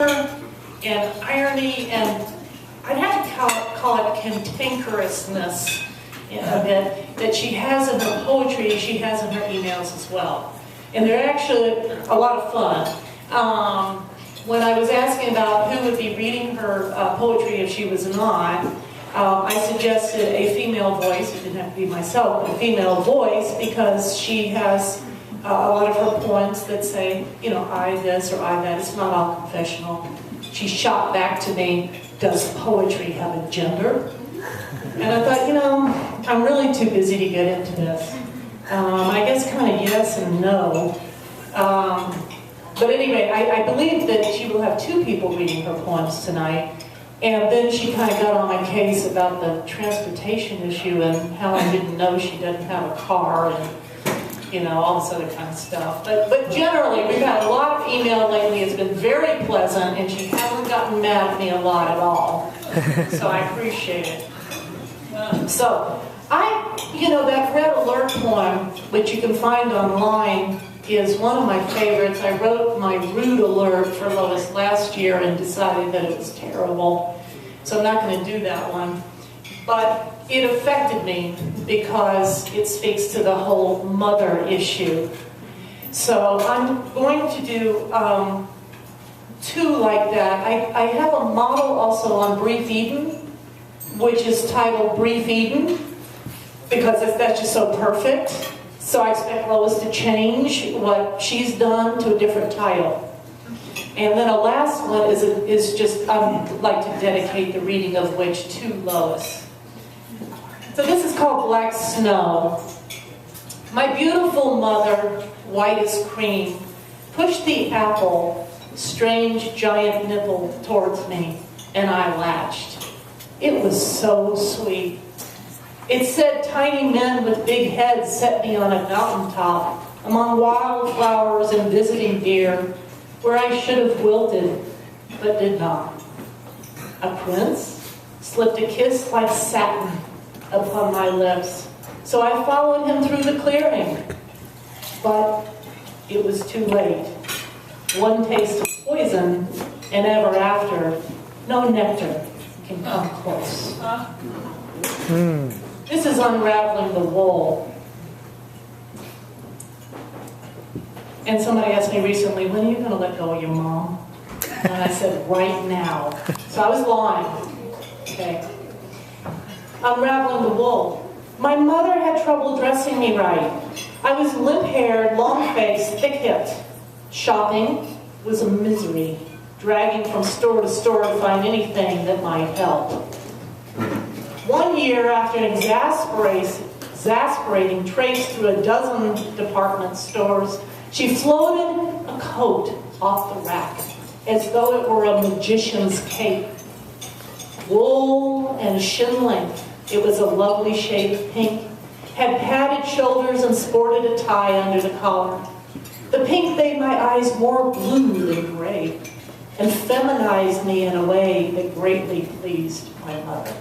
and irony, and I'd have to call it cantankerousness a bit, that she has in her poetry, she has in her emails as well. And they're actually a lot of fun. When I was asking about who would be reading her poetry if she was not, I suggested a female voice. It didn't have to be myself, but a female voice, because she has a lot of her poems that say, you know, I this or I that. It's not all confessional. She shot back to me, does poetry have a gender? And I thought, you know, I'm really too busy to get into this. I guess kind of yes and no. But anyway, I believe that she will have two people reading her poems tonight. And then she kind of got on my case about the transportation issue and how I didn't know she doesn't have a car and, you know, all this other kind of stuff. But generally, we've had a lot of email lately. It's been very pleasant, and she hasn't gotten mad at me a lot at all. So I appreciate it. So, that Red Alert poem, which you can find online, is one of my favorites. I wrote my Rude Alert for Lois last year and decided that it was terrible. So I'm not going to do that one. But it affected me because it speaks to the whole mother issue. So I'm going to do two like that. I have a model also on Brief Eden, which is titled Brief Eden, because that's just so perfect. So I expect Lois to change what she's done to a different title. And then a last one is just, I'd like to dedicate the reading of which to Lois. So this is called Black Snow. My beautiful mother, white as cream, pushed the apple, strange giant nipple towards me, and I latched. It was so sweet. It said tiny men with big heads set me on a mountaintop among wildflowers and visiting deer where I should have wilted, but did not. A prince slipped a kiss like satin upon my lips, so I followed him through the clearing. But it was too late. One taste of poison, and ever after, no nectar can come close. This is unraveling the wool. And somebody asked me recently, when are you going to let go of your mom? And I said, right now. So I was lying. Okay. Unraveling the wool. My mother had trouble dressing me right. I was limp-haired, long-faced, thick-hipped. Shopping was a misery, dragging from store to store to find anything that might help. One year, after an exasperating trace through a dozen department stores, she floated a coat off the rack as though it were a magician's cape. Wool and shin length, it was a lovely shade of pink, had padded shoulders and sported a tie under the collar. The pink made my eyes more blue than gray and feminized me in a way that greatly pleased my mother.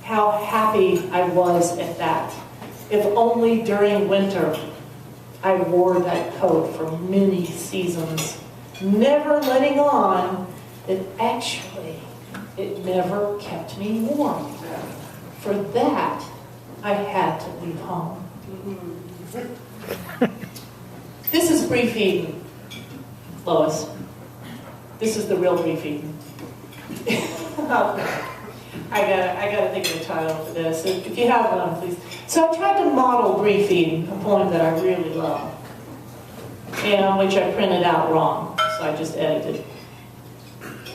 How happy I was at that. If only during winter I wore that coat for many seasons, never letting on that actually it never kept me warm. For that, I had to leave home. This is Brief Eden, Lois. This is the real Brief Eden. I gotta think of a title for this. If you have one, please. So I tried to model Brief Eden, a poem that I really love, and which I printed out wrong, so I just edited.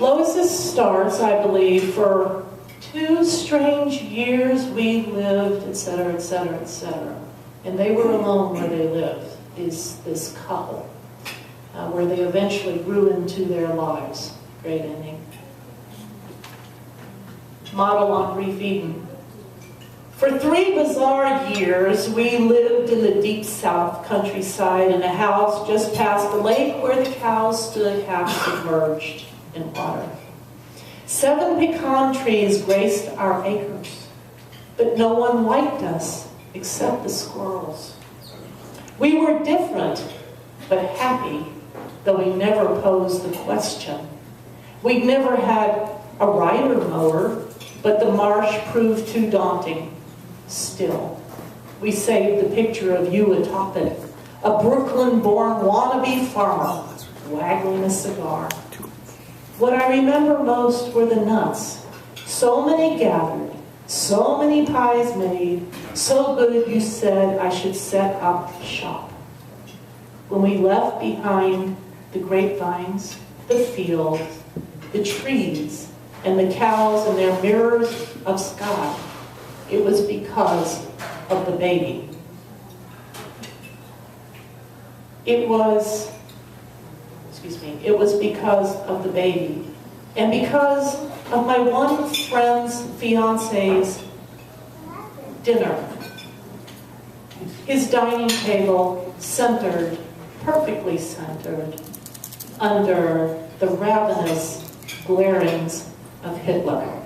Lois's starts, I believe, for 2 strange years we lived, etc., etc., etc. And they were alone where they lived, is this couple, where they eventually grew into their lives. Great ending. Model on Brief Eden. For 3 bizarre years, we lived in the deep south countryside in a house just past the lake where the cows stood half submerged in water. 7 pecan trees graced our acres, but no one liked us except the squirrels. We were different, but happy, though we never posed the question, We'd never had a rider mower, but the marsh proved too daunting. Still, we saved the picture of you atop it, a Brooklyn-born wannabe farmer waggling a cigar. What I remember most were the nuts. So many gathered, so many pies made, so good you said I should set up shop. When we left behind the grapevines, the fields, the trees, and the cows and their mirrors of sky, it was because of the baby. It was because of the baby. And because of my one friend's fiance's dinner. His dining table centered, perfectly centered, under the ravenous glarings of Hitler.